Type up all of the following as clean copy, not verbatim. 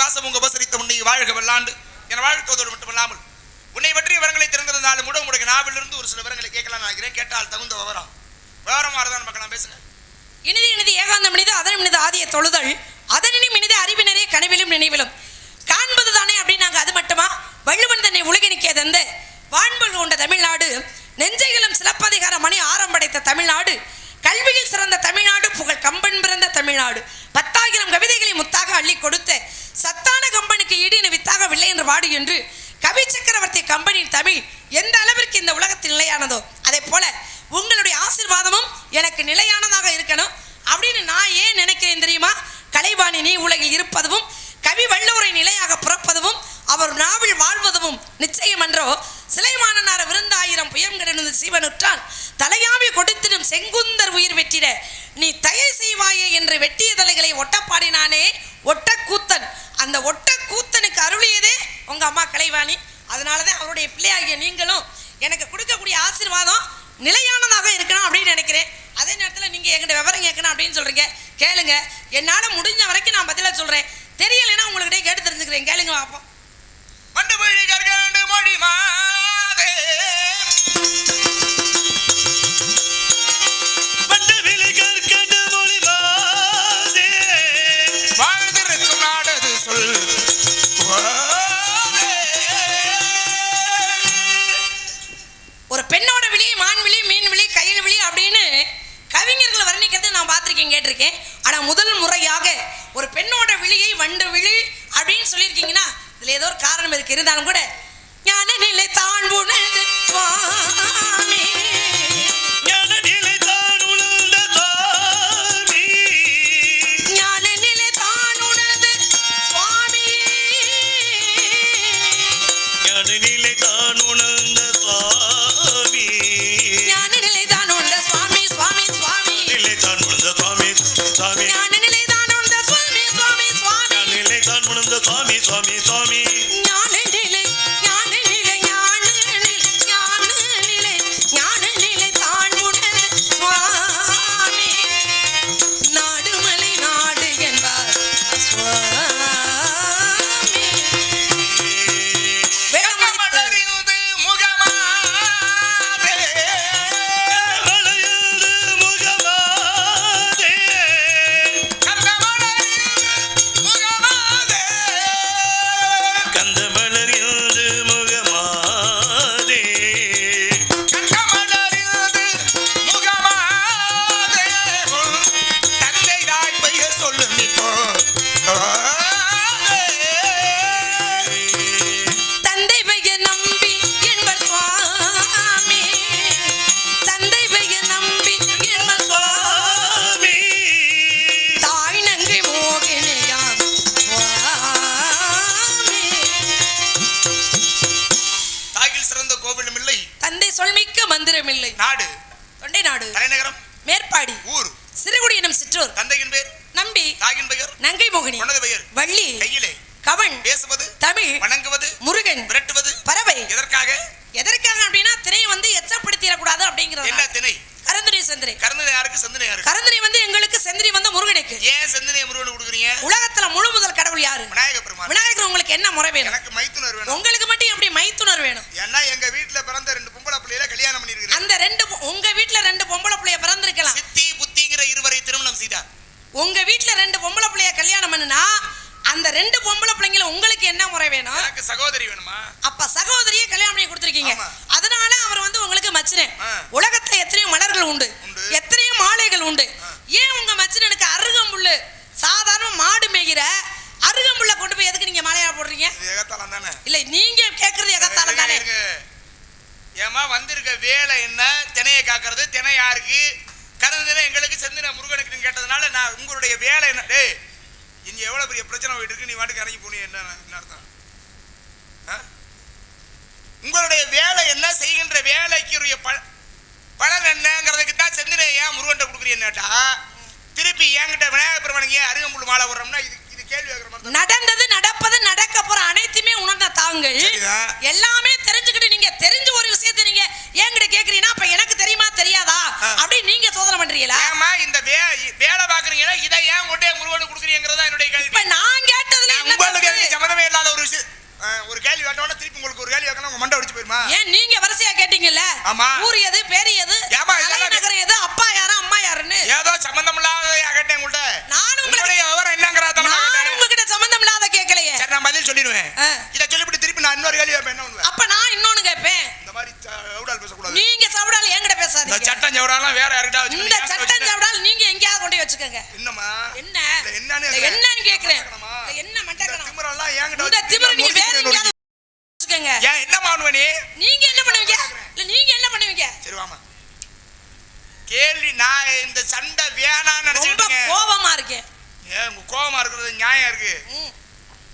வாசம் உங்க உபசரித்த உன்னை வாழ்க வல்லாண்டு என வாழ்த்தோதோடு மட்டுமல்லாமல் உன்னை பற்றிய விவரங்களை திறந்திருந்தாலும் கூட உங்களுக்கு நாவிலிருந்து ஒரு சில விவரங்களை கேட்கலாம் நினைக்கிறேன். கேட்டால் தகுந்த விவரமானதான் மக்கள் பேசுங்க. இனிது இனிது ஏகாந்தம் இனிது அதன் இனிது ஆதிய தொழுதல் அதனினும் இனிது அறிவினரே கனவிலும் நினைவிலும் காண்பது தானே அப்படின்னாங்க. அது மட்டுமா? வள்ளுவன் தன்னை உலகினிக்கே தந்த வான்பல் கொண்ட தமிழ்நாடு, நெஞ்சைகளும் சிலப்பதிகார மணி ஆரம்படைத்த தமிழ்நாடு, கல்வியில் சிறந்த தமிழ்நாடு, புகழ் கம்பன் பிறந்த தமிழ்நாடு, 10,000 கவிதைகளை முத்தாக அள்ளி கொடுத்த சத்தான கம்பனுக்கு ஈடு வித்தாக வில்லை என்று வாடு என்று கவி சக்கரவர்த்தி கம்பனின் தமிழ் எந்த அளவிற்கு இந்த உலகத்தில் நிலையானதோ அதே போல உங்களுடைய ஆசீர்வாதமும் எனக்கு நிலையானதாக இருக்கணும் அப்படின்னு நான் ஏன் நினைக்கிறேன் தெரியுமா? கலைவாணி நீ உலகில் இருப்பதும் கவி வல்லோரை நிலையாக புறப்பதும் அவர் நாவில் வாழ்வதும் நிச்சயம் என்றோ சிலைமானனார விருந்தாயிரம் புயம்கிடந்து சீவனுற்றான் தலையாவி கொடுத்திடும் செங்குந்தர் உயிர் வெற்றிட நீ தயை செய்வாயே என்று வெட்டிய தலைகளை ஒட்டப்பாடினானே ஒட்டக்கூத்தன். அந்த ஒட்டக்கூத்தனுக்கு அருளியதே உங்க அம்மா கலைவாணி. அதனாலதான் அவருடைய பிள்ளையாகிய நீங்களும் எனக்கு கொடுக்கக்கூடிய ஆசீர்வாதம் நிலையானதாக இருக்கணும் அப்படின்னு நினைக்கிறேன். அதே நேரத்தில் நீங்க எங்கிட்ட விவரம் கேட்கணும் அப்படின்னு சொல்றீங்க. கேளுங்க, என்னால முடிஞ்ச வரைக்கும் நான் பதில சொல்றேன். தெரியலைன்னா உங்கள்கிட்ட கேட்டு தெரிஞ்சுக்கிறேன். கேளுங்க பாப்போம். ஒரு பெண்ணோட விழி, மான் விழி, மீன் விழி, கையில் விழி அப்படின்னு கவிஞர்களை வர்ணிக்கிறது நான் பார்த்திருக்கேன், கேட்டிருக்கேன். ஆனா முதல் முறையாக ஒரு பெண்ணோட விழியை வண்டு விழி அப்படின்னு சொல்லியிருக்கீங்கன்னா இதுல ஏதோ ஒரு காரணம் இருக்கு. இருந்தாலும் கூட ஞான நிலை தான் உணர்ந்து சுவாமி, ஞான நிலை தான் உணர்ந்த சுவாமி, ஞான நிலை தான் உணர்ந்து சுவாமி, ஞான நிலை தான் உணர்ந்த சுவாமி, ஞான நிலை தான் உணர்ந்த சுவாமி, சுவாமி சுவாமி, நிலை தான் உணர்ந்த சுவாமி, சுவாமி, ஞான நிலை தான் உணர்ந்த சுவாமி, சுவாமி சுவாமி, ஞான நிலை தான் உணர்ந்த சுவாமி, சுவாமி சுவாமி, ஞான நிலை, ஞான நிலை, ஞான நிலை, ஞான நிலை, ஞான நிலை தான் உணர்ந்த சுவாமி, நாடுமலை நாடு என்பார் சுவாமி. உங்க வீட்டுல 2 பொம்பளை பிள்ளைய கல்யாணம் பண்ணுனா அந்த 2 பொம்பளை பிள்ளைங்கள உங்களுக்கு என்ன முறை வேணும்? எனக்கு சகோதரி வேணுமா? அப்ப சகோதரியை கல்யாணம் பண்ணி கொடுத்திருக்கீங்க. அதனால அவர் வந்து உங்களுக்கு மச்சினன். உலகத்துல எத்தனையோ மலர்கள் உண்டு, எத்தனையோ மாலைகள் உண்டு. ஏன் உங்க மச்சினனுக்கு அருகம்புல்லு சாதாரண மாடு மேய்கிற அருகம்புல்ல கொண்டு போய் எதுக்கு நீங்க மாலையா போடுறீங்க? ஏகத்தாலம் தானே? இல்ல நீங்க கேக்குறது ஏகத்தாலம் தானே? ஏமா வந்திருக்க வேலை என்ன? திணையை காக்குறது. திணை யாருக்கு? கடந்ததின எங்களுக்கு செந்தின முருகனுக்கு கேட்டதுனால நான் உங்களுடைய வேலை என்ன? டேய் இங்க எவ்வளவு பெரிய பிரச்சனை போயிட்டு இருக்கு, நீ வாட்டுக்கு இறங்கி போனீங்க என்ன அர்த்தம்? உங்களுடைய வேலை என்ன? செய்கின்ற வேலைக்குரிய பலன் என்னங்கிறதுக்கு தான் செந்தின ஏன் முருகன் கொடுக்குறீங்கட்டா திருப்பி என்கிட்ட விநாயகர் பெருமானுக்கு ஏன் அருகம்புல் மாலை வர்றோம்னா இது கேள்வி கேட்கிற மாதிரி. நடந்தது நடப்பது நடக்க போற அனைத்துமே உணர்ந்த தாங்கள் எல்லாமே தெரிஞ்சுக்கிட்டு நீங்க தெரிஞ்ச ஒரு விஷயத்தை நீங்க என்கிட்ட கேக்குறீங்கன்னா அப்ப எனக்கு தெரியுமா தெரியாதா அப்படி நீங்க சோதனை பண்றீங்களா? ஆமா இந்த வேலை பாக்குறீங்களா இதை ஏன் கொண்டே முருகனுக்கு கொடுக்குறீங்கிறதா என்னுடைய கேள்வி. இப்ப நான் கேட்டதுல உங்களுக்கு ஒரு கேள்வி கேட்டோம்னா திருப்பி உங்களுக்கு ஒரு கேள்வி கேட்கலாம், உங்க மண்டை அடிச்சு போயிருமா? ஏன் நீங்க வரிசையா கேட்டீங்கல்ல? ஆமா. ஊர் எது, பேரு எது, ஏமா இதெல்லாம் நகரம் எது, அப்பா யாரு அம்மா யாருன்னு ஏதோ சம்பந்தம் இல்லாத கேட்டேன் உங்கள்ட்ட. நானும் உங்களுடைய விவரம் என்னங்கறத நான் உங்ககிட்ட சம்பந்தம் இல்லாத கேட்கலையே. சரி நான் பதில் சொல்லிடுவேன். இத சொல்லிவிட்டு திருப்பி நான் இன்னொரு கேள்வி கேட்பேன். என்ன பண்ணுவேன்? அப்ப நான் இன்னொன்னு கேட்பேன். இந்த மாதிரி சவுடால் பேசக்கூடாது. நீங்க சவுடால் என்கிட்ட இந்த பேசாதீங்க. சட்டம் சவுடாலாம் வேற யார்கிட்ட வச்சுக்கணும். இந்த சட்டம் சவுடால் நீங்க எங்கயாவது கொண்டு வச்சுக்கங்க. என்னம்மா? என்ன? என்னன்னு கேக்குறேன். என்ன மண்டக்கணும்? இந்த திமிரெல்லாம் என்கிட்ட இந்த திமிரு நீங்க வேற எங்கயாவது வச்சுக்கங்க. ஏன் என்னம்மா பண்ணுவ நீ? நீங்க என்ன பண்ணுவீங்க? இல்ல நீங்க என்ன பண்ணுவீங்க? சரி வாமா. கேள்வி நான் இந்த சண்டை வேணான்னு நினைச்சிட்டு ரொம்ப கோவமா இருக்கேன். ஏன் உங்க கோவமா இருக்கிறது நியாயம் இருக்கு.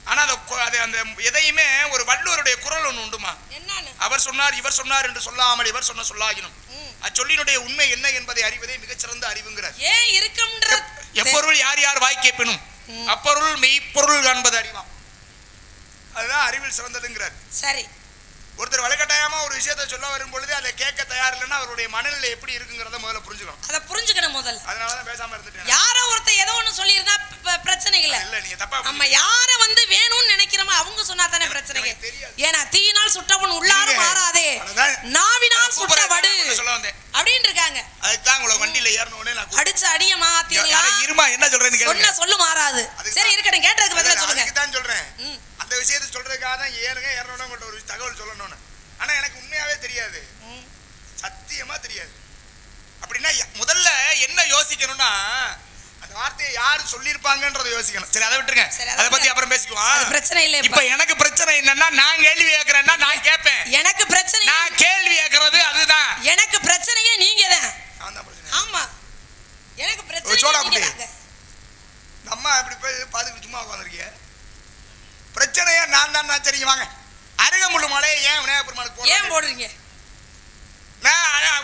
ஆனா அது அந்த எதையுமே ஒரு வள்ளுவருடைய குரல் ஒண்ணு உண்டுமா? என்னன்னு? அவர் சொன்னார் இவர் சொன்னார் என்று சொல்லாமல் இவர் சொன்ன சொல்லாகினும் அச்சொல்லினுடைய உண்மை என்ன என்பதை அறிவதே மிகச்சிறந்த அறிவுங்கிறார். ஏன் இருக்கும்ன்ற எப்பொருள் யார் யார் வாய் கேட்பினும் அப்பொருள் மெய்ப்பொருள் காண்பது அறிவாம். அதுதான் அறிவில் சிறந்ததுங்கிறார். சரி. ஒருத்தர் வலுக்கட்டாயமா ஒரு விஷயத்தை சொல்ல வரும் பொழுது அதை கேட்க தயார் இல்லைன்னா அவருடைய மனநிலை எப்படி இருக்குங்கிறத முதல்ல புரிஞ்சுக்கணும். அதை புரிஞ்சுக்கணும் முதல்ல. அதனாலதான் பேசாம இருந்துட்டேன். யாரோ ஒருத்தர் ஏதோ ஒண்ணு சொல்லியிருந்தா பிரச்சனை இல்ல. இல்ல நீங்க தப்பா நம்ம யார வந்து வேணும்னு நினைக்கிறோமோ அவங்க சொன்னா தானே பிரச்சனை. ஏன்னா தீயினால் சுட்டவன் உள்ளாரும் மாறாதே, நாவினால் சுட்ட வடு அப்படின்னு இருக்காங்க. அதுதான் உங்களை வண்டியில ஏறணும்னே நான் அடிச்ச அடிய மாத்திரலாம். இருமா என்ன சொல்றேன்னு கேளுங்க. சொல்லு மாறாது. சரி இருக்கட்டும், கேட்டதுக்கு பதிலா சொல்லுங்க. அதுக்கு தான் சொல்றேன். அந்த விஷயத்தை சொல்றதுக்காக தான் ஏறுங்க ஏறணும்னு உங்கள்ட்ட ஒரு தகவல் சொல்லணும்னு. ஆனா எனக்கு உண்மையாவே தெரியாது, சத்தியமா தெரியாது. அப்படின்னா முதல்ல என்ன யோசிக்கணும்னா அந்த வார்த்தையை யாரு சொல்லிருப்பாங்கன்றத யோசிக்கணும். சரி அதை விட்டுருங்க, அதை பத்தி அப்புறம் பேசிக்குவோம். பிரச்சனை இல்ல. இப்ப எனக்கு பிரச்சனை என்னன்னா நான் கேள்வி கேட்கறேன்னா நான் கேட்பேன். எனக்கு பிரச்சனை நான் கேள்வி கேட்கறது அதுதான். எனக்கு பிரச்சனையே நீங்க தான். நான் தான் பிரச்சனை. ஆமா எனக்கு பிரச்சனை நீங்க தான். அம்மா இப்படி போய் பாத்துக்கிட்டு சும்மா உட்காந்துருக்கீங்க. பிரச்சனையே நான் தான். சரிங்க வாங்க. அருகம்புல் மாலையை ஏன் விநாயகர் பெருமாளுக்கு ஏன் போடுறீங்க?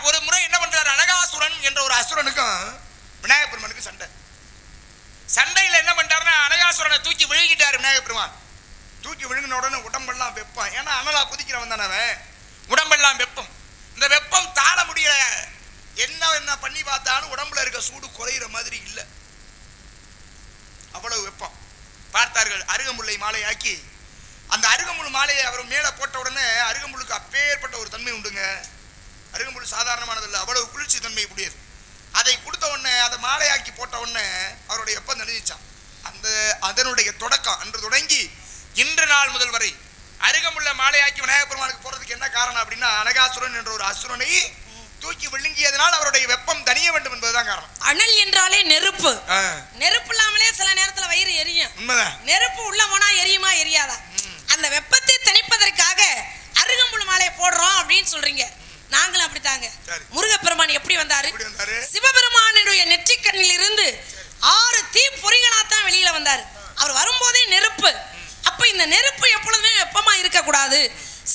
ஒரு முறை என்ன பண்றாரு, அனகாசுரன் என்ற ஒரு அசுரனுக்கும் விநாயகர் பெருமானுக்கு சண்டை. சண்டையில என்ன பண்றாருன்னா அனகாசுரனை தூக்கி விழுங்கிட்டாரு விநாயகர் பெருமான். தூக்கி விழுங்கின உடனே உடம்பெல்லாம் வெப்பம். ஏன்னா அனலா குதிக்கிறவன் தானே அவன். உடம்பெல்லாம் வெப்பம். இந்த வெப்பம் தாழ முடியல. என்ன பண்ணி பார்த்தாலும் உடம்புல இருக்க சூடு குறையிற மாதிரி இல்லை. அவ்வளவு வெப்பம். பார்த்தார்கள், அருகம்புல்லை மாலையாக்கி அந்த அருகம்புல் மாலையை அவர் மேலே போட்ட உடனே அருகம்புல்லுக்கு அப்பேற்பட்ட ஒரு தன்மை உண்டுங்க. அருகம்புல் சாதாரணமானது இல்லை, அவ்வளவு குளிர்ச்சி தன்மை உடையது. அதை கொடுத்த உடனே அதை மாலையாக்கி போட்ட உடனே அவருடைய எப்பம் நடிச்சான். அதனுடைய தொடக்கம் அன்று தொடங்கி இன்று நாள் முதல் வரை அருகம்புல்ல மாலையாக்கி விநாயகர் பெருமானுக்கு போறதுக்கு என்ன காரணம் அப்படின்னா அனகாசுரன் என்ற ஒரு அசுரனை தூக்கி விழுங்கியதனால் அவருடைய வெப்பம் தணிய வேண்டும் என்பதுதான் காரணம். அனல் என்றாலே நெருப்பு. நெருப்பு இல்லாமலே சில நேரத்துல வயிறு எரியும். உண்மைதான். நெருப்பு உள்ள போனா எரியுமா எரியாதா? அந்த வெப்பத்தை தணிப்பதற்காக அருகம்புல் மாலையை போடுறோம் அப்படின்னு சொல்றீங்க. நாங்களும் அப்படித்தாங்க. முருகப்பெருமான் எப்படி வந்தாரு? சிவபெருமானுடைய நெற்றிக்கண்ணில் இருந்து 6 தீ பொறிகளாத்தான் வெளியில வந்தாரு. அவர் வரும்போதே நெருப்பு. அப்ப இந்த நெருப்பு எப்பொழுதுமே வெப்பமா இருக்க கூடாது,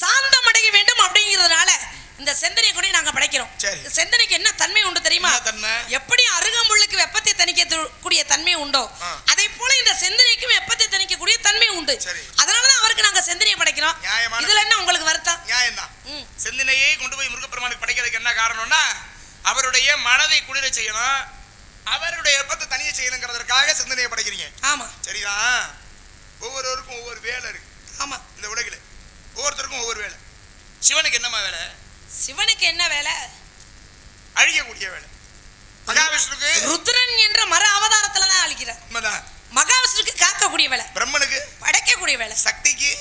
சாந்தம் அடைய வேண்டும் அப்படிங்கிறதுனால இந்த செந்தனையை கூட நாங்க படைக்கிறோம். செந்தனைக்கு என்ன தன்மை உண்டு தெரியுமா? எப்படி அருகம்புல்லுக்கு வெப்பத்தை தணிக்கக்கூடிய தன்மை உண்டோ அதே போல இந்த செந்தனைக்கும் வெப்பத்தை தணிக்கக்கூடிய தன்மை உண்டு. அதனாலதான் அவருக்கு நாங்க செந்தனையை படைக்கிறோம். இதுல என்ன உங்களுக்கு வருத்தம்? நியாயம் தான். செந்தனையை கொண்டு போய் முருகப்பெருமானுக்கு படைக்கிறதுக்கு என்ன காரணம்னா அவருடைய மனதை குளிர செய்யணும், அவருடைய வெப்பத்தை தனிய செய்யணுங்கிறதுக்காக செந்தனையை படைக்கிறீங்க. ஆமா சரிதான். ஒவ்வொருவருக்கும் ஒவ்வொரு வேலை இருக்கு. ஆமா இந்த உலகில ஒவ்வொருத்தருக்கும் ஒவ்வொரு வேலை. சிவனுக்கு என்னமா வேலை? சிவனுக்கு என்ன வேலை? அழிக்கக்கூடிய வேலை. மகாவிஷ்ணுக்கு ருத்ரன் என்ற மர அவதாரத்துல தான் அழிக்கிறார். உண்மைதான். மகாவிஷ்ணுக்கு காக்கக்கூடிய வேலை. பிரம்மனுக்கு படைக்கக்கூடிய வேலை. சக்திக்கு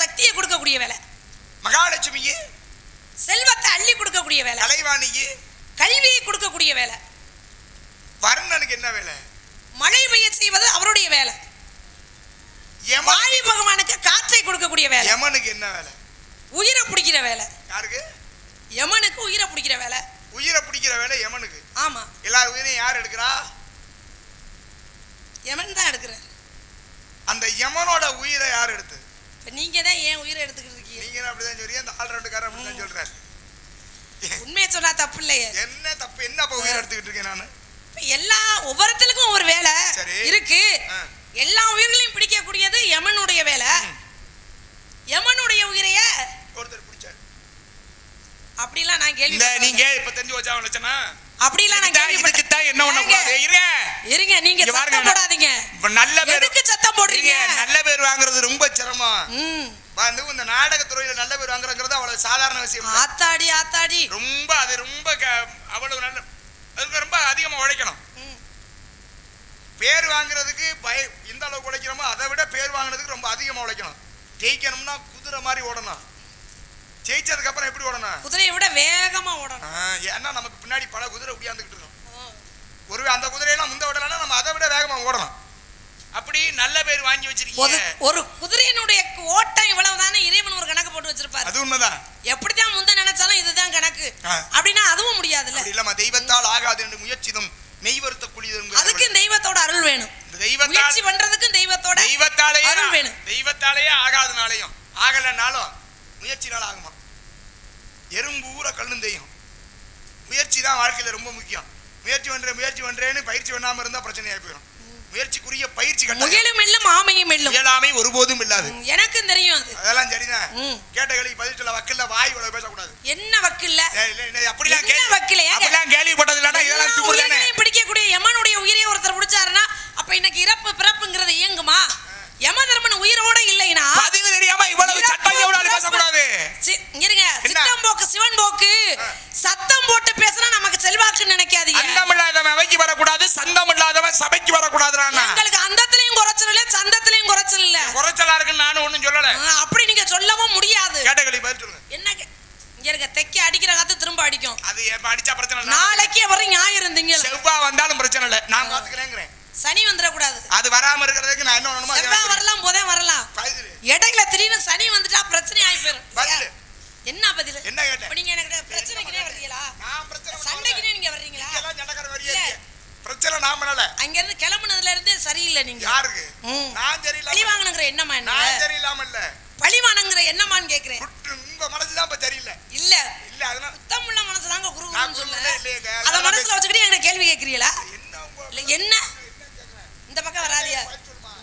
சக்தியை கொடுக்கக்கூடிய வேலை. மகாலட்சுமிக்கு செல்வத்தை அள்ளி கொடுக்கக்கூடிய வேலை. கலைவாணிக்கு கல்வியை கொடுக்கக்கூடிய வேலை. வருணனுக்கு என்ன வேலை? மழை பெய்ய செய்வது அவருடைய வேலை. வாயு பகவானுக்கு காற்றை கொடுக்கக்கூடிய வேலை. யமனுக்கு என்ன வேலை? உயிரை பிடிக்கிற வேலை. யாருக்கு? யமனுக்கு உயிரை பிடிக்கிற வேலை. உயிரை பிடிக்கிற வேலை யமனுக்கு. ஆமா. எல்லார் உயிரையும் யார் எடுக்கிறா? யமன் தான் எடுக்கிறார். அந்த யமனோட உயிரை யார் எடுத்து? நீங்க தான் ஏன் உயிரை எடுத்துக்கிட்டு இருக்கீங்க? நீங்க அப்படிதான் சொல்றீங்க, அந்த ஆல்ரவுண்டுக்காரர் அப்படிதான் சொல்றாரு. உண்மையை சொன்னா தப்பு இல்லையே. என்ன தப்பு? என்ன உயிரை எடுத்துக்கிட்டு இருக்கேன் நானு? எல்லா ஒவ்வொருத்தருக்கும் ஒரு வேலை இருக்கு. எல்லா உயிர்களையும் பிடிக்கக்கூடியது யமனுடைய வேலை. யமனுடைய உயிரைய ஒருத்தர் பிடிச்சார். அப்படிலாம் நான் கேள்வி நீங்க இப்ப தெரிஞ்சு வச்சாவன் லட்சணா அப்படிலாம் நான் கேள்விப்பட்டா என்ன ஒண்ணு கூடாது. இருங்க நீங்க சத்தம் போடாதீங்க. நல்ல பேருக்கு சத்தம் போடுறீங்க. நல்ல பேர் பேர் வாங்குறது ரொம்ப சிரமம். ம். வந்து இந்த நாடக துறையில நல்ல பேர் வாங்குறங்கிறது அவ்வளவு சாதாரண விஷயம் இல்ல. ஆத்தாடி ஆத்தாடி. ரொம்ப அது ரொம்ப அவ்வளவு நல்ல, அதுக்கு ரொம்ப அதிகமா உழைக்கணும். பேர் வாங்குறதுக்கு எந்த அளவுக்கு உழைக்கிறோமோ அதை விட பேர் வாங்குறதுக்கு ரொம்ப அதிகமா உழைக்கணும். ஜெயிக்கணும்னா குதிரை மாதிரி ஓடணும். ஜெயிச்சதுக்கு அப்புறம் எப்படி ஓடணும்? குதிரையை விட வேகமா ஓடணும். ஏன்னா நமக்கு பின்னாடி பல குதிரை உடியாந்துக்கிட்டு இருக்கும். ஒருவே அந்த குதிரையெல்லாம் முந்த ஓடலன்னா நம்ம அதை விட வேகமா ஓடணும். அப்படி நல்ல பேர் வாங்கி வச்சிருக்கீங்க. ஒரு குதிரையினுடைய ஓட்டம் இவ்வளவுதானே இறைவன் ஒரு கணக்கு போட்டு வச்சிருப்பாரு. அது உண்மைதான். எப்படிதான் முந்த நினைச்சாலும் இதுதான் கணக்கு அப்படின்னா அதுவும் முடியாதுல்ல. இல்லம்மா, தெய்வத்தால் ஆகாது என்று முயற்சிதும் மெய்வருத்த குளிதும். அதுக்கு தெய்வத்தோட அருள் வேணும். முயற்சி பண்றதுக்கும் தெய்வத்தாலே அருள் வேணும். தெய்வத்தாலேயே ஆகாதனாலையும் ஆகலனாலும் முயற்சினால ஆகுமா? எறும்பு ஊற கல்லும் தெய்யும். முயற்சி தான் வாழ்க்கையில ரொம்ப முக்கியம். முயற்சி பண்றேன்னு பயிற்சி பண்ணாம இருந்தா பிரச்சனையாகி போயிடும். முயற்சிக்குரிய பயிற்சி முயலும் இல்லம் ஆமையும் இல்லம். இயலாமை ஒருபோதும் இல்லாது. எனக்கும் தெரியும் அது. அதெல்லாம் சரிதான். கேட்ட கேள்வி பதில் சொல்ல வக்கில்ல வாய் இவ்வளவு பேசக்கூடாது. என்ன வக்கில்ல? அப்படிலாம் கேள்விப்பட்டது இல்லைன்னா இதெல்லாம் துப்புதானே. பிடிக்கக்கூடிய யமனுடைய உயிரை ஒருத்தர் பிடிச்சாருன்னா அப்ப இன்னைக்கு இறப்பு பிறப்புங்கிறது இயங்குமா? யமதர்மன் உயிரோட இல்லைனா பதில் தெரியாம இவ்வளவு சட்டம் எவ்வளவு பேசக்கூடாது. இருங்க, சித்தம் போக்கு சிவன் போக்கு. சத்தம் போட்டு பேசினா நமக்கு செல்வாக்குன்னு நினைக்காதீங்க. அந்தம் இல்லாதவன் அவைக்கு வரக்கூடாது, சந்தம் இல்லாதவன் சபைக்கு வரக்கூடாதுறானா. உங்களுக்கு அந்தத்திலையும் குறைச்சல் இல்ல, சந்தத்திலையும் குறைச்சல் இல்ல. குறைச்சலா இருக்குன்னு நானும் ஒண்ணும் சொல்லல. அப்படி நீங்க சொல்லவும் முடியாது. கேட்டகளி பதில் சொல்லுங்க. என்ன இங்க இருக்க தெக்க அடிக்கிற காத்து திரும்ப அடிக்கும். அது அடிச்சா பிரச்சனை இல்ல. நாளைக்கு வரும் ஞாயிறு இருந்தீங்க. செவ்வாய் வந்தாலும் பிரச்சனை இல்ல, நான் பாத்துக்கிறேங்கிறேன். சனி வந்துட கூடாது. அது வராம இருக்கிறதுக்கு நான் என்ன பண்ணணுமோ செவ்வாய் வரலாம், புதன் வரலாம். இடையில திடீர்னு சனி வந்துட்டா பிரச்சனை ஆகி போயிடும். பதில் என்ன பதில்? என்ன கேட்டேன்? நீங்க எனக்கு பிரச்சனைக்குனே வர்றீங்களா? நான் பிரச்சனை சண்டைக்குனே நீங்க வர்றீங்களா? இதெல்லாம் சண்டக்கற வரியே பிரச்சனை நான் பண்ணல. அங்க இருந்து கிளம்புனதுல இருந்து சரியில்லை நீங்க. யாருக்கு? நான் சரியில்லை. பழி வாங்கணுங்கிற எண்ணமா என்ன? நான் சரியில்லாம இல்ல. பழி வாங்கணுங்கிற எண்ணமான்னு கேக்குறேன். உங்க மனசு தான் இப்ப சரியில்லை. இல்ல இல்ல, அதனால சுத்தமுள்ள மனசு தாங்க குருகுருன்னு சொல்லுங்க. இல்லையேங்க. அத மனசுல வச்சுக்கிட்டு என்ன கேள்வி கேக்குறீங்களா? இல்ல என்ன இந்த பக்கம் வராதியா?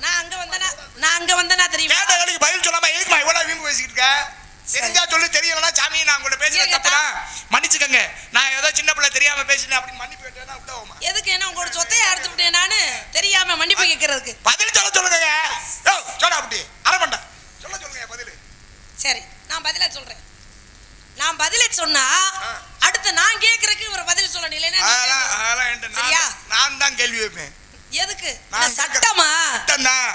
நான் அங்க வந்தனா தெரியும். கேட்ட கேள்விக்கு பதில் சொல்லாம எதுக்குமா இவ்வளவு வீம்பு பேசிக்கிட்டு இருக்க? தெரிஞ்சா சொல்லு, தெரியலனா சாமி நான் உங்கள பேசுறது தப்புனா மன்னிச்சுக்கங்க. நான் ஏதோ சின்ன பிள்ளை தெரியாம பேசினேன் அப்படி மன்னிப்பு கேட்டேனா விட்டோமா? எதுக்கு? என்ன உங்களோட சொத்தையை அறுத்து விட்டேன் நானு தெரியாம மன்னிப்பு கேக்குறதுக்கு? பதில் சொல்லுங்க. யோ சொல்ல அப்படி அரமண்டா சொல்லுங்க பதில். சரி, நான் பதில சொல்றேன். நான் பதில சொன்னா அடுத்து நான் கேக்குறதுக்கு ஒரு பதில் சொல்லணும் இல்லைன்னா சரியா? நான் தான் கேள்வி வைப்பேன். எதுக்கு? நான் சட்டமா?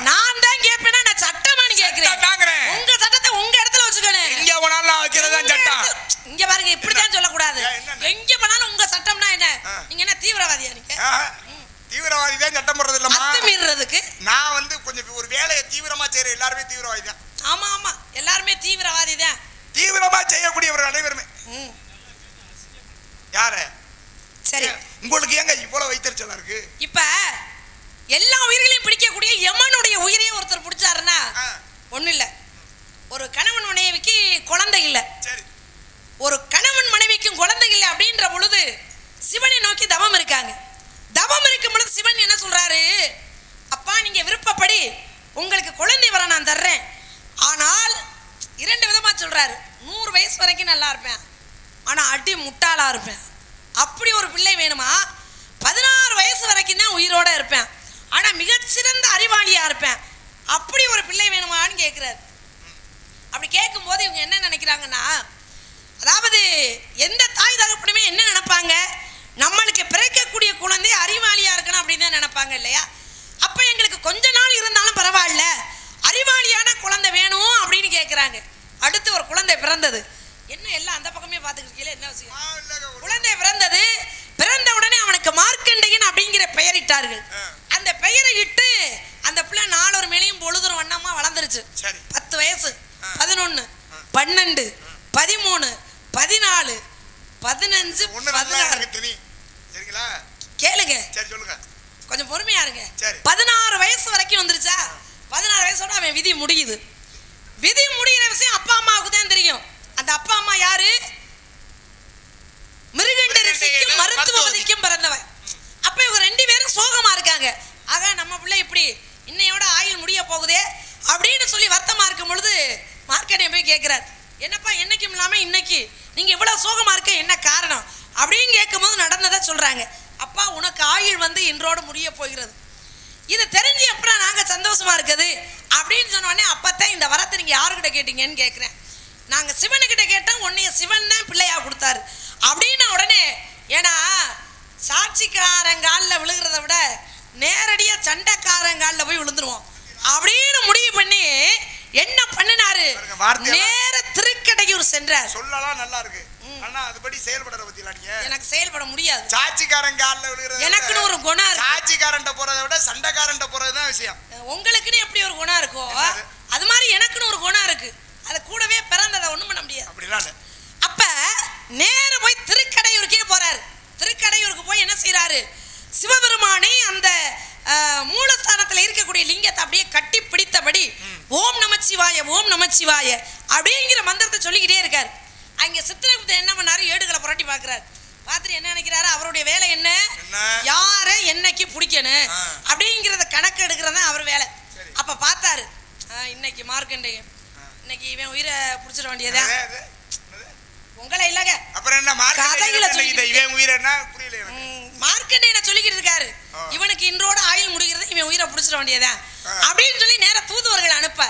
நான் தான் கேட்பேனா? நான் சட்டமான்னு கேக்குறேன். உங்க சட்டத்தை உங்க இடத்துல வச்சுக்கணும். இங்க போனாலும் வைக்கிறதா சட்டம். இங்க பாருங்க, இப்படிதான் சொல்லக்கூடாது. எங்க போனாலும் உங்க சட்டம்னா என்ன? நீங்க என்ன தீவிரவாதியா? நீங்க தீவிரவாதி தான் சட்டம் போடுறது இல்லம்மா. அத்துமீறதுக்கு நான் வந்து கொஞ்சம் ஒரு வேலையை தீவிரமா செய்யற எல்லாருமே தீவிரவாதி தான். ஆமா ஆமா, எல்லாருமே தீவிரவாதி தான். தீவிரமா செய்யக்கூடியவர்கள் அனைவருமே. யாரு? சரி, உங்களுக்கு ஏங்க இவ்வளவு வைத்தறிச்சலா இருக்கு? இப்ப எல்லா உயிர்களையும் பிடிக்கக்கூடிய யமனுடைய உயிரையே ஒருத்தர் பிடிச்சாருன்னா ஒண்ணு இல்ல. ஒரு கணவன் மனைவிக்கு குழந்தை இல்ல, ஒரு கணவன் மனைவிக்கும் குழந்தை இல்லை அப்படின்ற பொழுது சிவனை நோக்கி தவம் இருக்காங்க. தவம் இருக்கும் பொழுது சிவன் என்ன சொல்றாரு? அப்பா, நீங்க விருப்பப்படி உங்களுக்கு குழந்தை வர நான் தர்றேன். ஆனால் இரண்டு விதமா சொல்றாரு. 100 வயசு வரைக்கும் நல்லா இருப்பேன், ஆனா அடி முட்டாளா இருப்பேன். அப்படி ஒரு பிள்ளை வேணுமா? 16 வயசு வரைக்கும் தான் உயிரோட இருப்பேன், ஆனா மிகச்சிறந்த அறிவாளியா இருப்பேன். அப்படி ஒரு பிள்ளை வேணுமான்னு கேட்கிறாரு. அப்படி கேட்கும் போது இவங்க என்ன நினைக்கிறாங்கன்னா, அதாவது எந்த தாய் தகப்பனுமே என்ன நினைப்பாங்க? நம்மளுக்கு பிறக்கக்கூடிய குழந்தை அறிவாளியா இருக்கணும் அப்படின்னு தான் நினைப்பாங்க இல்லையா? அப்ப எங்களுக்கு கொஞ்ச நாள் இருந்தாலும் பரவாயில்ல, அறிவாளியான குழந்தை வேணும் அப்படின்னு கேட்கிறாங்க. அடுத்து ஒரு குழந்தை பிறந்தது. என்ன எல்லாம் அந்த பக்கமே பார்த்துக்கிட்டீங்களே, என்ன விஷயம்? குழந்தை பிறந்தது. பிறந்த உடனே அவனுக்கு மார்க்கண்டையன் அப்படிங்கிற பெயரிட்டார்கள். அந்த பெயரை இட்டு அந்த பிள்ளை 4 ஒரு மேலையும் பொழுதும் வண்ணமா வளர்ந்துருச்சு. 10 வயசு, 11, 12, 13, 14, 15, 16. கேளுங்க, கொஞ்சம் பொறுமையா இருங்க. 16 வயசு வரைக்கும் வந்துருச்சா? 16 வயசோட அவன் விதி முடியுது. விதி முடிகிற விஷயம் அப்பா அம்மாவுக்கு தான் தெரியும். அந்த அப்பா அம்மா யாரு? மிருகண்ட ரிஷிக்கும் மருத்துவமதிக்கும் பிறந்தவன். அப்ப இவங்க 2 பேரும் சோகமா இருக்காங்க. ஆக நம்ம பிள்ளை இப்படி இன்னையோட ஆயுள் முடிய போகுதே அப்படின்னு சொல்லி வருத்தமா இருக்கும் பொழுது மார்க்கெட்டை போய் கேட்கிறார். என்னப்பா, என்னைக்கும் இல்லாம இன்னைக்கு நீங்க இவ்வளவு சோகமா இருக்க, என்ன காரணம் அப்படின்னு கேட்கும் போது நடந்ததை சொல்றாங்க. அப்பா, உனக்கு ஆயுள் வந்து இன்றோடு முடிய போகிறது. இதை தெரிஞ்சு அப்புறம் நாங்க சந்தோஷமா இருக்குது அப்படின்னு சொன்ன உடனே அப்பத்தான் இந்த வரத்தை நீங்க யாருக்கிட்ட கேட்டீங்கன்னு கேட்குறேன். நாங்க சிவனுக்கிட்ட கேட்டோம், உன்னைய சிவன் தான் பிள்ளையா கொடுத்தாரு அப்படின்னு. உடனே ஏன்னா சாட்சிக்காரங்காலில் விழுகிறத விட நேரடியா சண்டைக்காரங்காலில் போய் விழுந்துருவோம் அப்படின்னு முடிவு பண்ணி என்ன பண்ணினாரு, நேர திருக்கடையூர் சென்றார். சொல்லலாம் நல்லா இருக்கு, ஆனா அதுபடி செயல்படுற பத்தியா நீங்க? எனக்கு செயல்பட முடியாது. சாட்சிக்காரங்காலில் விழுகிறது எனக்குன்னு ஒரு குணம் இருக்கு. சாட்சிக்காரன்ட்ட போறதை விட சண்டைக்காரன்ட்ட போறதுதான் விஷயம். உங்களுக்குன்னு எப்படி ஒரு குணம் இருக்கோ அது மாதிரி எனக்குன்னு ஒரு குணம் இருக்கு. அது கூடவே பிறந்ததை ஒண்ணும் பண்ண முடியாது. அப்படிலாம் அப்ப நேர போய் திருக்கடையூருக்கே போறாரு. திருக்கடையூருக்கு போய் என்ன செய்யறாரு, சிவபெருமானை அந்த மூலஸ்தானத்துல இருக்கக்கூடிய லிங்கத்தை அப்படியே கட்டி பிடித்தபடி ஓம் நமச்சிவாய ஓம் நமச்சிவாய அப்படிங்கிற மந்திரத்தை சொல்லிக்கிட்டே இருக்காரு. அங்க சித்திரகுப்தன் என்ன பண்ணாரு, ஏடுகளை புரட்டி பாக்குறாரு. பார்த்துட்டு என்ன நினைக்கிறாரு, அவருடைய வேலை என்ன, யார என்னைக்கு பிடிக்கணும் அப்படிங்கிறத கணக்கு எடுக்கிறது தான் அவர் வேலை. அப்ப பார்த்தாரு, இன்னைக்கு மார்க்கண்டேயன் இன்னைக்கு இவன் உயிரை பிடிச்சிட வேண்டியதா உங்களை இல்லங்க. அப்புறம் என்ன இவன் உயிரை என்ன புரியல. மார்க்கண்டேயனை சொல்லிக்கிட்டு இருக்காரு, இவனுக்கு இன்றோட ஆயுள் முடிகிறது, இவன் உயிரை பிடிச்சிட வேண்டியதான் அப்படின்னு சொல்லி நேர தூதுவர்களை அனுப்ப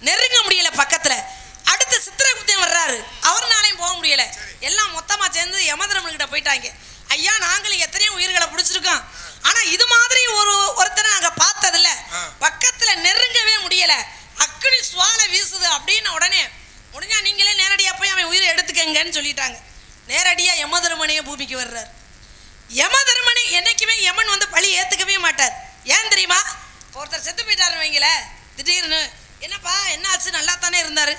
நெருங்க முடியல. பக்கத்துல அடுத்து சித்திரகுப்தன் வர்றாரு, அவர்னாலையும் போக முடியல. எல்லாம் மொத்தமா சேர்ந்து யமதர்மன் கிட்ட போயிட்டாங்க. ஐயா நாங்களும் எத்தனையோ உயிர்களை பிடிச்சிருக்கோம், ஆனா இது மாதிரி ஒருத்தரை நாங்க பார்த்ததில்ல, பக்கத்துல நெருங்கவே முடியல, அக்னி சுவாலை வீசுது அப்படின்னு. உடனே முடிஞ்சா நீங்களே நேரடியா போய் அவன் உயிரை எடுத்துக்கங்கன்னு சொல்லிட்டாங்க. நேரடியா யமதர்மனையே பூமிக்கு வர்றாரு. யமதர்மனை என்னைக்குமே யமன் வந்து பழி ஏத்துக்கவே மாட்டார். ஏன் தெரியுமா, ஒருத்தர் செத்து போயிட்டாரு வைங்கள, திடீர்னு என்னப்பா என்ன ஆச்சு, நல்லா தானே இருந்தாரு,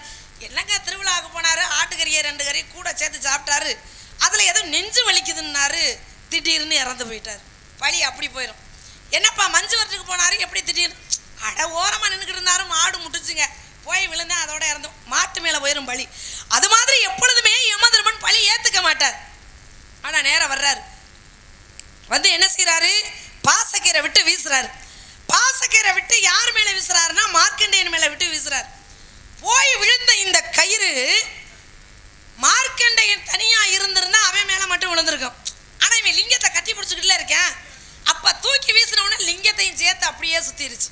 என்னங்க திருவிழாவுக்கு போனாரு, ஆட்டுக்கறியை 2 கறி கூட சேர்த்து சாப்பிட்டாரு, அதுல ஏதோ நெஞ்சு வலிக்குதுன்னாரு, திடீர்னு இறந்து போயிட்டாரு. பழி அப்படி போயிடும். என்னப்பா மஞ்சு வரத்துக்கு போனாரு, எப்படி திடீர்னு, அட ஓரமா நின்றுக்கிட்டு இருந்தாரு, மாடு முட்டுச்சுங்க, போய் விழுந்தேன், அதோட இறந்தோம், மாட்டு மேல போயிடும் பழி. அது மாதிரி எப்பொழுதுமே யமதர்மன் பழி ஏத்துக்க மாட்டார். ஆனா நேரம் வர்றாரு, வந்து என்ன செய்யறாரு, பாசக்கீரை விட்டு வீசுறாரு. பாசக்கீரை விட்டு யார் மேல வீசுறாருன்னா மார்க்கண்டேயன் மேல விட்டு வீசுறாரு. போய் விழுந்த இந்த கயிறு மார்க்கண்டேயன் தனியா இருந்திருந்தா அவன் மேல மட்டும் விழுந்திருக்கும். ஆனா இவன் லிங்கத்தை கட்டி பிடிச்சிக்கிட்டுல இருக்கேன். அப்ப தூக்கி வீசின உடனே லிங்கத்தையும் சேர்த்து அப்படியே சுத்திருச்சு.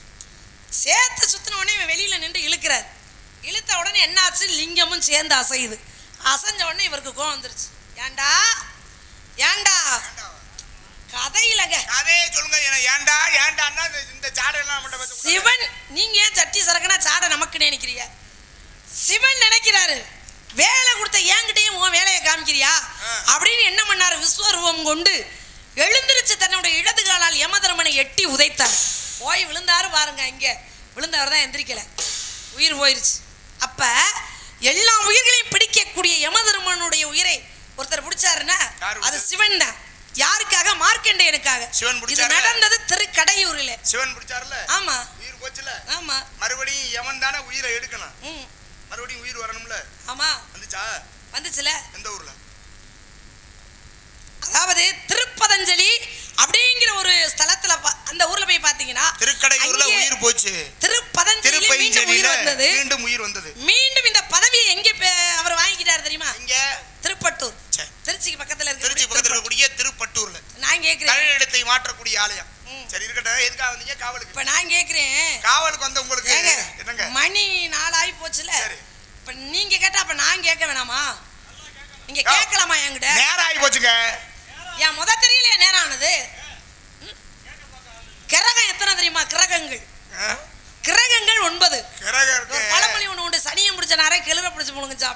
சேர்த்து சுத்தின உடனே இவன் வெளியில நின்று இழுக்கிறார். இழுத்த உடனே என்ன ஆச்சு, லிங்கமும் சேர்ந்து அசையுது. அசைஞ்ச உடனே இவருக்கு கோவம் வந்துருச்சு. ஏண்டா ஏண்டா கதையிலங்க கதையே சொல்லுங்க, ஏண்டா ஏண்டான்னா இந்த சாடை எல்லாம் சிவன், நீங்க ஏன் சட்டி சரக்குனா சாடை நமக்கு நினைக்கிறீங்க. சிவன் நினைக்கிறாரு, வேலை கொடுத்த என்கிட்டயும் உன் வேலையை காமிக்கிறியா அப்படின்னு என்ன பண்ணாரு, விஸ்வரூபம் கொண்டு எழுந்திருச்சு தன்னுடைய இடது காலால் யமதர்மனை எட்டி உதைத்தார். போய் விழுந்தாரு பாருங்க, இங்க விழுந்தவர் தான் எந்திரிக்கல, உயிர் போயிருச்சு. அப்ப எல்லா உயிர்களையும் பிடிக்கக்கூடிய யமதர்மனுடைய உயிரை ஒருத்தர் பிடிச்சாருன்னா அது சிவன் தான். யாருக்காக, மார்க்கண்டேயனுக்காக. இது நடந்தது திருக்கடையூரிலே. சிவன் பிடிச்சாருல, ஆமா, உயிர் போச்சுல, ஆமா, மறுபடியும் யமன் தானே உயிரை எடுக்கணும், மறுபடியும் உயிர் வரணும்ல, ஆமா, வந்துச்சா, வந்துச்சுல. எந்த ஊர்ல, அதாவது திருப்பதஞ்சலி அப்படிங்கிற ஒரு ஸ்தலத்துல, அந்த ஊர்ல போய் பாத்தீங்கன்னா திருக்கடையூர்ல உயிர் போச்சு, திருப்பதஞ்சலியில மீண்டும் உயிர் வந்தது. மீண்டும் இந்த பதவியை எங்க அவர் வாங்கிட்டாரு தெரியுமா, இங்க திருப்பட்டூர், திருச்சிக்கு பக்கத்துல இருக்கு. திருச்சி பக்கத்துல இருக்கக்கூடிய திருப்பட்டூர்ல நான் கேக்குறேன், தலையிடத்தை மாற்றக்கூடிய ஆலயம். சரி இருக்கட்டும், எதுக்காக வந்தீங்க காவலுக்கு? இப்ப நான் கேக்குறேன், காவலுக்கு வந்த உங்களுக்கு என்னங்க மணி 4 ஆகி போச்சுல, இப்ப நீங்க கேட்டா அப்ப நான் கேட்க வேணாமா, நீங்க கேட்கலாமா என்கிட்ட? நேரம் ஆகி போச்சுங்க. ஏன் முத தெரியலையா நேரம் ஆனது? கிரகம் எத்தனை தெரியுமா, கிரகங்கள் 9. பழமொழி ஒண்ணு உண்டு, சனியை முடிச்ச நேரம் கிளற பிடிச்சு முழுங்குச்சா,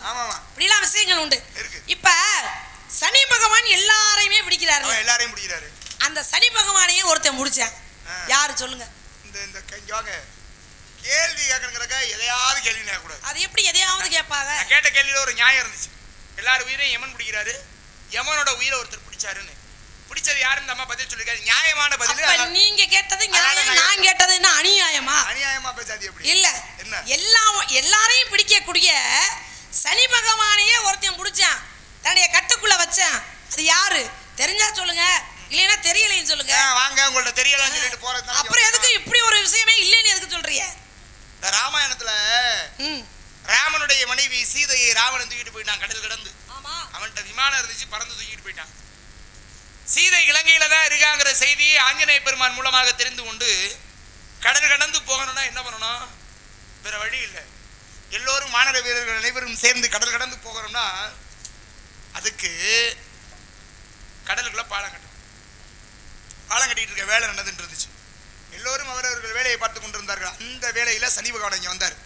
இப்படிலாம் விஷயங்கள் உண்டு. இப்ப சனி பகவான் எல்லாரையுமே பிடிக்கிறாரு, எல்லாரையும் பிடிக்கிறாரு. அந்த சனி பகவானையே ஒருத்தன் முடிச்சான், யாரு சொல்லுங்க? இந்த கேள்வி கேட்கணுங்கிறக்க எதையாவது கேள்வி கேட்கக்கூடாது. அது எப்படி எதையாவது கேட்பாங்க? கேட்ட கேள்வியில ஒரு நியாயம் இருந்துச்சு. எல்லாரும் உயிரையும் யமன் பிடிக்கிறாரு, யமனோட உயிரை ஒருத்தர் பிடிச்சாருன்னு. பிடிச்சது யாருன்னு நம்ம பதில் சொல்லிருக்காரு, நியாயமான பதில். நீங்க கேட்டது நியாயம், நான் கேட்டது என்ன அநியாயமா? அநியாயமா பேசாது எப்படி? இல்ல, எல்லாரையும் பிடிக்கக்கூடிய சனி பகவானையே ஒருத்தன் பிடிச்சான், தன்னுடைய கட்டுக்குள்ள வச்சான். அது யாரு தெரிஞ்சா சொல்லுங்க, இல்லைன்னா தெரியலைன்னு சொல்லுங்க. வாங்க, உங்கள்ட்ட தெரியலன்னு சொல்லிட்டு போறது. அப்புறம் எதுக்கு இப்படி ஒரு விஷயமே இல்லைன்னு எதுக்கு சொல்றீங்க? இந்த ராமாயணத்துல ராமனுடைய மனைவி சீதையை ராவணன் தூக்கிட்டு போயிட்டான் கடல் கடந்து. அவன்கிட்ட விமானம் இருந்துச்சு, பறந்து தூக்கிட்டு போயிட்டான். சீதை இலங்கையில தான் இருக்காங்கிற செய்தியை ஆஞ்சநேய பெருமான் மூலமாக தெரிந்து கொண்டு கடல் கடந்து போகணும்னா என்ன பண்ணணும்? வேற வழி இல்லை. எல்லோரும் மாநில வீரர்கள் அனைவரும் சேர்ந்து கடல் கடந்து போகிறோம்னா அதுக்கு கடலுக்குள்ள பாலம் கட்டணும். பாலம் கட்டிட்டு இருக்க வேலை நடந்துட்டு இருந்துச்சு. எல்லோரும் அவரவர்கள் வேலையை பார்த்து கொண்டிருந்தார்கள். அந்த வேலையில சனி பகவான் இங்க வந்தார்.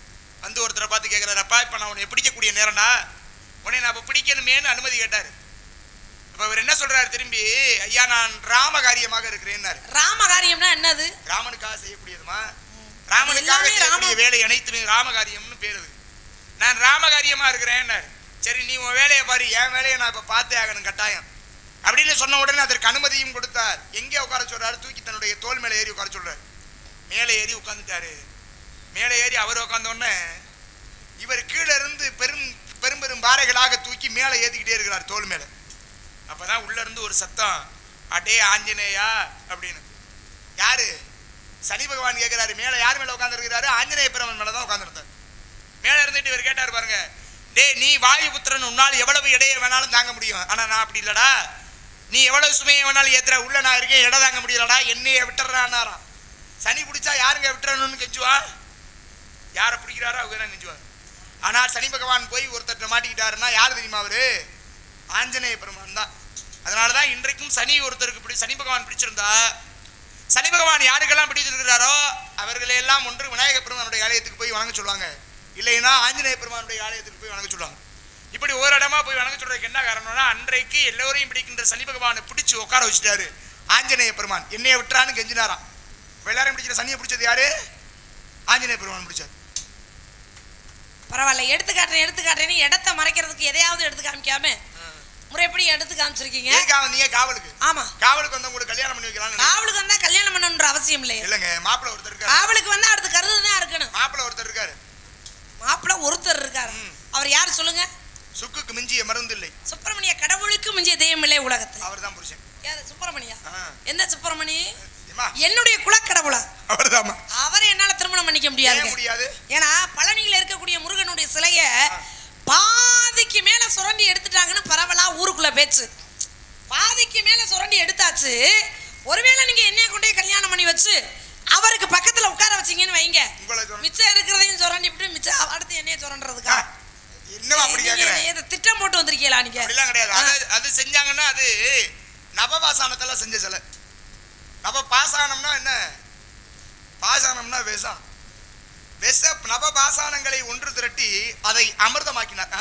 வந்து ஒருத்தரை பார்த்து கேட்கிறாரு, அப்பா இப்ப நான் உன்னை பிடிக்கக்கூடிய நேரம்டா, உன்னை நான் இப்ப பிடிக்கணுமேனு அனுமதி கேட்டாரு. அப்ப அவர் என்ன சொல்றாரு திரும்பி, ஐயா நான் ராமகாரியமாக இருக்கிறேன். ராமகாரியம்னா என்னது? ராமனுக்காக செய்யக்கூடியதுமா, ராமனுக்காக செய்யக்கூடிய வேலை அனைத்துமே ராமகாரியம்னு பேரு. நான் ராமகாரியமா இருக்கிறேன். சரி நீ உன் வேலையை பாரு, என் வேலையை நான் இப்ப பார்த்தே ஆகணும் கட்டாயம் அப்படின்னு சொன்ன உடனே அதற்கு அனுமதியும் கொடுத்தார். எங்கே உட்கார சொல்றாரு, தூக்கி தன்னுடைய தோல் மேலே ஏறி உட்கார சொல்றாரு. மேலே ஏறி உட்காந்துட்டாரு. மேலே ஏறி அவர் உட்கார்ந்த உடனே இவர் கீழே இருந்து பெரும் பெரும் பெரும் பாறைகளாக தூக்கி மேலே ஏத்திக்கிட்டே இருக்கிறார் தோல் மேல. அப்பதான் உள்ள இருந்து ஒரு சத்தம், அடே ஆஞ்சநேயா அப்படின்னு. யாரு? சனி பகவான் கேட்கிறாரு. மேல யார் மேல உட்கார்ந்து இருக்கிறாரு? ஆஞ்சநேய பெருமான் மேலதான் உட்கார்ந்து இருந்தார். மேல இருந்துட்டு இவர் கேட்டாரு பாருங்க, டே நீ வாயுபுத்திரன், உன்னால் எவ்வளவு இடையே வேணாலும் தாங்க முடியும், ஆனா நான் அப்படி இல்லடா, நீ எவ்வளவு சுமையை வேணாலும் ஏத்துற, உள்ள நான் இருக்கேன், இடம் தாங்க முடியலடா, என்னைய விட்டுறானாராம். சனி பிடிச்சா யாருங்க விட்டுறணும்னு கெஞ்சுவா? யாரை பிடிக்கிறாரோ அவங்க தான் கெஞ்சுவார். ஆனால் சனி பகவான் போய் ஒருத்தர் மாட்டிக்கிட்டாருன்னா யாரு தெரியுமா? அவரு ஆஞ்சநேய பெருமான் தான். அதனாலதான் இன்றைக்கும் சனி ஒருத்தருக்கு சனி பகவான் பிடிச்சிருந்தா, சனி பகவான் யாருக்கெல்லாம் பிடிச்சிருக்கிறாரோ அவர்களை எல்லாம் ஒன்று விநாயக பெருமானுடைய ஆலயத்துக்கு போய் வணங்க சொல்லுவாங்க, இல்லைன்னா ஆஞ்சநேய பெருமானுடைய ஆலயத்துக்கு போய் வணங்க சொல்லுவாங்க. இப்படி ஒரு இடமா போய் வணங்க சொல்றதுக்கு என்ன காரணம்னா, அன்றைக்கு எல்லோரையும் பிடிக்கின்ற சனி பகவானை பிடிச்சு உட்கார வச்சுட்டாரு ஆஞ்சநேய பெருமான். என்னைய விட்டுறான்னு கெஞ்சினாராம். எல்லாரும் பிடிக்கிற சனியை பிடிச்சது யாரு? ஆஞ்சநேய பெருமான் பிடிச்சாரு. பரவாயில்ல, எடுத்துக்காட்டுறேன்னு இடத்த மறைக்கிறதுக்கு எதையாவது எடுத்து காமிக்காம முறைப்படி எடுத்து காமிச்சிருக்கீங்க. நீங்க காவலுக்கு? ஆமா, காவலுக்கு வந்தா உங்களுக்கு கல்யாணம் பண்ணி வைக்கலாம். காவலுக்கு வந்தா கல்யாணம் பண்ணணும்ன்ற அவசியம் இல்லை. இல்லங்க, மாப்பிள்ளை ஒருத்தர் இருக்காரு. காவலுக்கு வந்தா அடுத்து கருதுதான் இருக்கணும். மாப்பிள்ளை ஒருத்தர் இருக்காரு. மாப்பிள்ளை ஒருத்தர் இருக்காரு. அவர் யாரு சொல்லுங்க? சுக்குக்கு மிஞ்சிய மருந்து இல்லை. சுப்பிரமணிய, கடவுளுக்கு மிஞ்சிய தெய்வம் இல்லை உலகத்தில். அவர் தான் புருஷன். யாரு? சுப்பிரமணியா? எந்த சுப்பிரமணி? என்னுடைய குலக்கடவுளா அவர்தான். அவரை என்னால திருமணம் பண்ணிக்க முடியாது. ஏன்னா பழனியில இருக்கக்கூடிய முருகனுடைய சிலைய பாதிக்கு மேல சுரண்டி எடுத்துட்டாங்கன்னு பரவலா ஊருக்குள்ள பேச்சு. பாதிக்கு மேல சுரண்டி எடுத்தாச்சு. ஒருவேளை நீங்க என்னைய கொண்டே கல்யாணம் பண்ணி வச்சு அவருக்கு பக்கத்துல உட்கார வச்சீங்கன்னு வைங்க, மிச்சம் இருக்கிறதையும் சுரண்டி விட்டு மிச்சம் அடுத்து என்னைய சுரண்டுறதுக்கா? இன்னும் அப்படி கேக்குறேன். திட்டம் போட்டு வந்திருக்கீங்களா நீங்க? அப்படிலாம் கிடையாது. அது செஞ்சாங்கன்னா அது நவபாசானத்துல செஞ்ச சிலை. நவபாசானம்னா என்ன? பாசானம்னா விஷம். நவபாசானங்களை ஒன்று திரட்டி அதை அமிர்தமாக்கினார்.